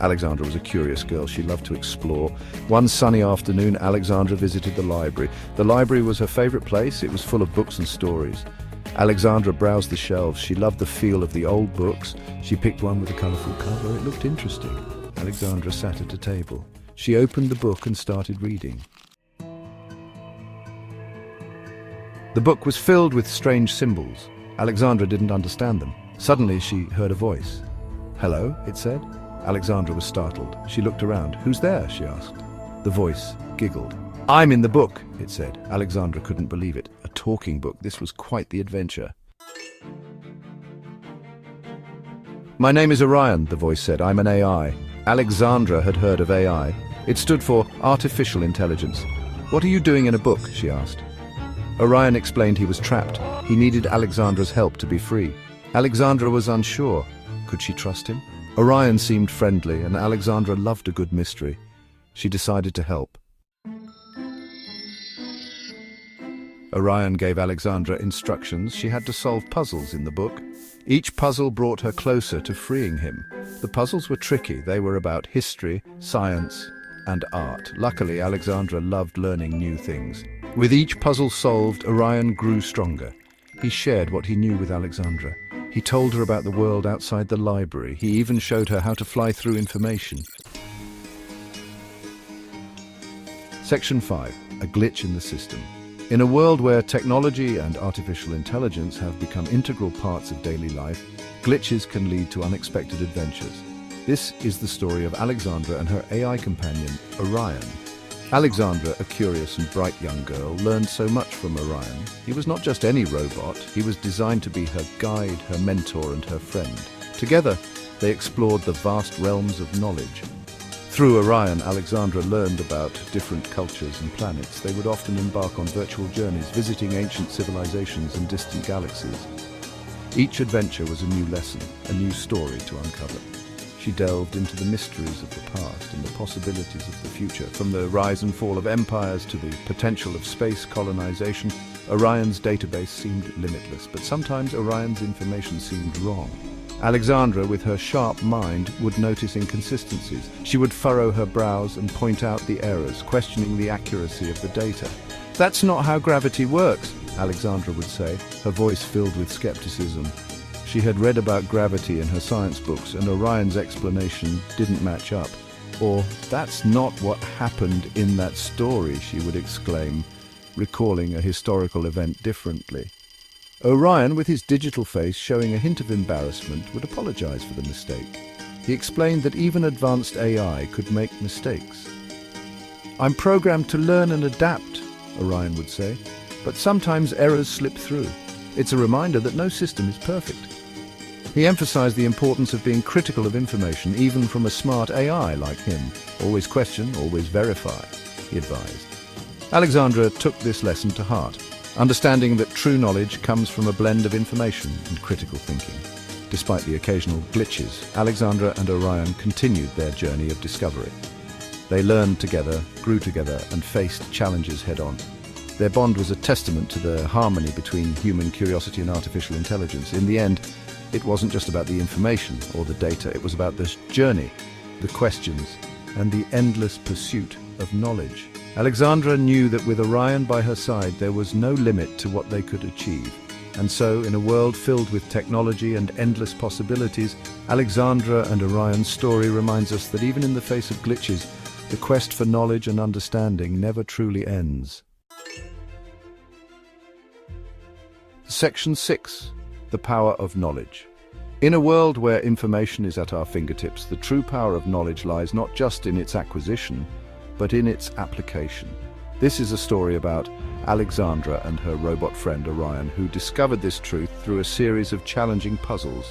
Alexandra was a curious girl. She loved to explore. One sunny afternoon, Alexandra visited the library. The library was her favorite place. It was full of books and stories. Alexandra browsed the shelves. She loved the feel of the old books. She picked one with a colorful cover. It looked interesting. Alexandra sat at a table. She opened the book and started reading. The book was filled with strange symbols. Alexandra didn't understand them. Suddenly she heard a voice. "Hello," it said. Alexandra was startled. She looked around. "Who's there?" she asked. The voice giggled. "I'm in the book," it said. Alexandra couldn't believe it. A talking book. This was quite the adventure. "My name is Orion," the voice said. "I'm an AI." Alexandra had heard of AI. It stood for Artificial Intelligence. "What are you doing in a book?" she asked. Orion explained he was trapped. He needed Alexandra's help to be free. Alexandra was unsure. Could she trust him? Orion seemed friendly, and Alexandra loved a good mystery. She decided to help. Orion gave Alexandra instructions. She had to solve puzzles in the book. Each puzzle brought her closer to freeing him. The puzzles were tricky. They were about history, science, and art. Luckily, Alexandra loved learning new things. With each puzzle solved, Orion grew stronger. He shared what he knew with Alexandra. He told her about the world outside the library. He even showed her how to fly through information. Section 5. A glitch in the system. In a world where technology and artificial intelligence have become integral parts of daily life, glitches can lead to unexpected adventures. This is the story of Alexandra and her AI companion, Orion. Alexandra, a curious and bright young girl, learned so much from Orion. He was not just any robot. He was designed to be her guide, her mentor, and her friend. Together, they explored the vast realms of knowledge. Through Orion, Alexandra learned about different cultures and planets. They would often embark on virtual journeys, visiting ancient civilizations and distant galaxies. Each adventure was a new lesson, a new story to uncover. She delved into the mysteries of the past and the possibilities of the future. From the rise and fall of empires to the potential of space colonization, Orion's database seemed limitless, but sometimes Orion's information seemed wrong. Alexandra, with her sharp mind, would notice inconsistencies. She would furrow her brows and point out the errors, questioning the accuracy of the data. "That's not how gravity works," Alexandra would say, her voice filled with skepticism. She had read about gravity in her science books, and Orion's explanation didn't match up. Or, "That's not what happened in that story," she would exclaim, recalling a historical event differently. Orion, with his digital face showing a hint of embarrassment, would apologize for the mistake. He explained that even advanced AI could make mistakes. "I'm programmed to learn and adapt," Orion would say, "but sometimes errors slip through. It's a reminder that no system is perfect." He emphasized the importance of being critical of information, even from a smart AI like him. "Always question, always verify," he advised. Alexandra took this lesson to heart, understanding that true knowledge comes from a blend of information and critical thinking. Despite the occasional glitches, Alexandra and Orion continued their journey of discovery. They learned together, grew together, and faced challenges head-on. Their bond was a testament to the harmony between human curiosity and artificial intelligence. In the end, it wasn't just about the information or the data. It was about this journey, the questions, and the endless pursuit of knowledge. Alexandra knew that with Orion by her side, there was no limit to what they could achieve. And so, in a world filled with technology and endless possibilities, Alexandra and Orion's story reminds us that even in the face of glitches, the quest for knowledge and understanding never truly ends. Section 6. The Power of Knowledge. In a world where information is at our fingertips, the true power of knowledge lies not just in its acquisition, but in its application. This is a story about Alexandra and her robot friend Orion, who discovered this truth through a series of challenging puzzles.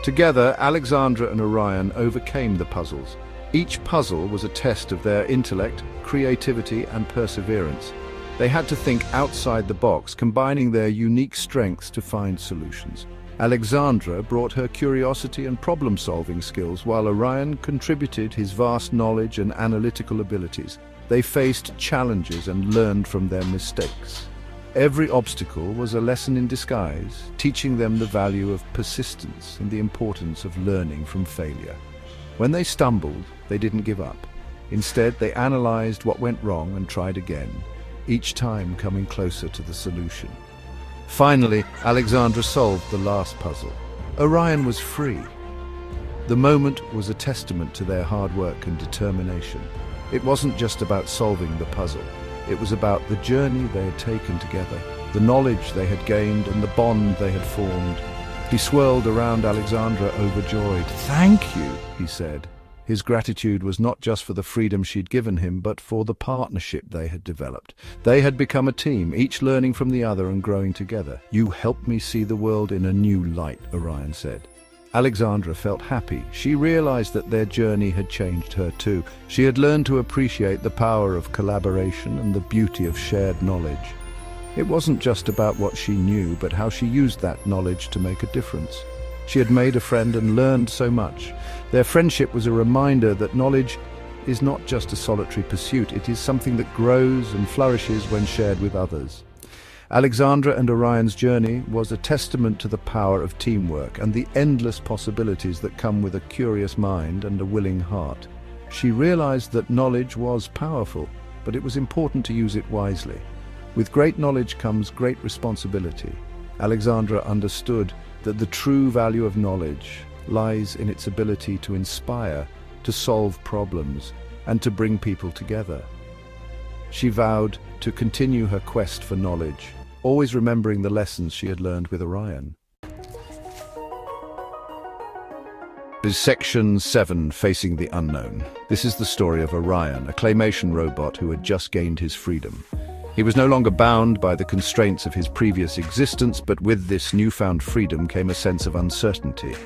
Together, Alexandra and Orion overcame the puzzles. Each puzzle was a test of their intellect, creativity, and perseverance. They had to think outside the box, combining their unique strengths to find solutions. Alexandra brought her curiosity and problem-solving skills, while Orion contributed his vast knowledge and analytical abilities. They faced challenges and learned from their mistakes. Every obstacle was a lesson in disguise, teaching them the value of persistence and the importance of learning from failure. When they stumbled, they didn't give up. Instead, they analyzed what went wrong and tried again, each time coming closer to the solution. Finally, Alexandra solved the last puzzle. Orion was free. The moment was a testament to their hard work and determination. It wasn't just about solving the puzzle. It was about the journey they had taken together, the knowledge they had gained, and the bond they had formed. He swirled around Alexandra, overjoyed. "Thank you," he said. His gratitude was not just for the freedom she'd given him, but for the partnership they had developed. They had become a team, each learning from the other and growing together. "You helped me see the world in a new light," Orion said. Alexandra felt happy. She realized that their journey had changed her too. She had learned to appreciate the power of collaboration and the beauty of shared knowledge. It wasn't just about what she knew, but how she used that knowledge to make a difference. She had made a friend and learned so much. Their friendship was a reminder that knowledge is not just a solitary pursuit, it is something that grows and flourishes when shared with others. Alexandra and Orion's journey was a testament to the power of teamwork and the endless possibilities that come with a curious mind and a willing heart. She realized that knowledge was powerful, but it was important to use it wisely. With great knowledge comes great responsibility. Alexandra understood that the true value of knowledge lies in its ability to inspire, to solve problems, and to bring people together. She vowed to continue her quest for knowledge, always remembering the lessons she had learned with Orion. This is Section 7, Facing the Unknown. This is the story of Orion, a claymation robot who had just gained his freedom. He was no longer bound by the constraints of his previous existence, but with this newfound freedom came a sense of uncertainty.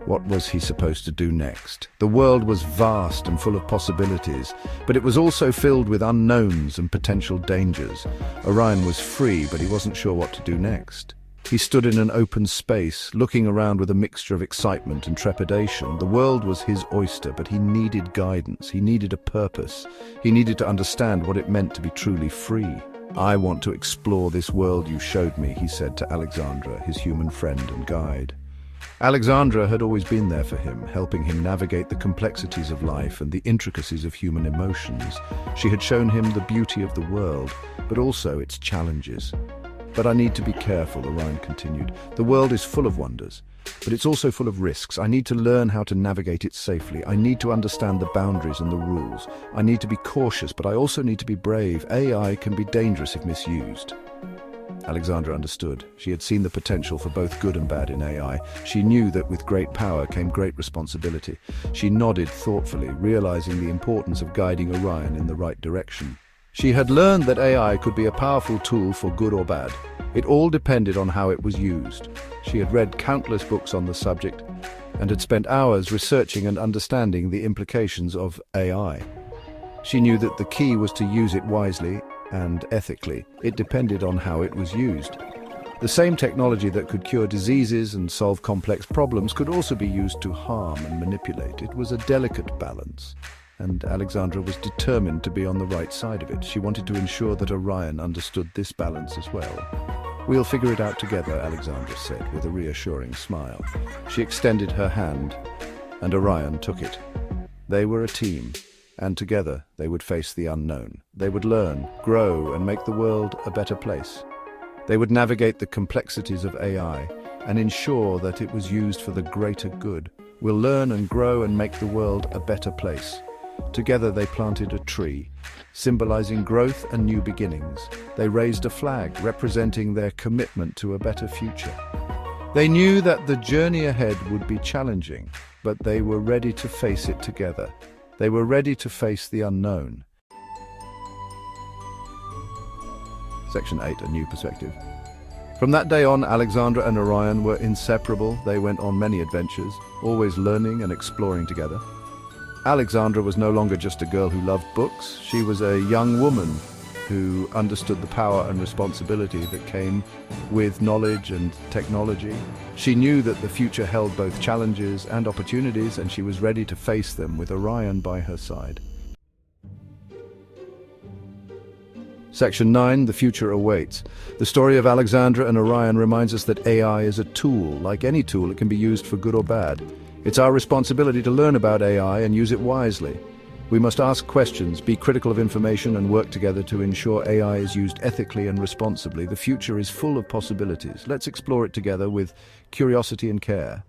What was he supposed to do next? The world was vast and full of possibilities, but it was also filled with unknowns and potential dangers. Orion was free, but he wasn't sure what to do next. He stood in an open space, looking around with a mixture of excitement and trepidation. The world was his oyster, but he needed guidance. He needed a purpose. He needed to understand what it meant to be truly free. "I want to explore this world you showed me," he said to Alexandra, his human friend and guide. Alexandra had always been there for him, helping him navigate the complexities of life and the intricacies of human emotions. She had shown him the beauty of the world, but also its challenges. "But I need to be careful," Orion continued. "The world is full of wonders, but it's also full of risks. I need to learn how to navigate it safely. I need to understand the boundaries and the rules. I need to be cautious, but I also need to be brave. AI can be dangerous if misused." Alexandra understood. She had seen the potential for both good and bad in AI. She knew that with great power came great responsibility. She nodded thoughtfully, realizing the importance of guiding Orion in the right direction. She had learned that AI could be a powerful tool for good or bad. It all depended on how it was used. She had read countless books on the subject and had spent hours researching and understanding the implications of AI. She knew that the key was to use it wisely and ethically. It depended on how it was used. The same technology that could cure diseases and solve complex problems could also be used to harm and manipulate. It was a delicate balance, and Alexandra was determined to be on the right side of it. She wanted to ensure that Orion understood this balance as well. "We'll figure it out together," Alexandra said with a reassuring smile. She extended her hand, and Orion took it. They were a team, and together they would face the unknown. They would learn, grow, and make the world a better place. They would navigate the complexities of AI and ensure that it was used for the greater good. "We'll learn and grow and make the world a better place." Together they planted a tree, symbolizing growth and new beginnings. They raised a flag, representing their commitment to a better future. They knew that the journey ahead would be challenging, but they were ready to face it together. They were ready to face the unknown. Section 8, A New Perspective. From that day on, Alexandra and Orion were inseparable. They went on many adventures, always learning and exploring together. Alexandra was no longer just a girl who loved books. She was a young woman who understood the power and responsibility that came with knowledge and technology. She knew that the future held both challenges and opportunities, and she was ready to face them with Orion by her side. Section 9, The Future Awaits. The story of Alexandra and Orion reminds us that AI is a tool. Like any tool, it can be used for good or bad. It's our responsibility to learn about AI and use it wisely. We must ask questions, be critical of information, and work together to ensure AI is used ethically and responsibly. The future is full of possibilities. Let's explore it together with curiosity and care.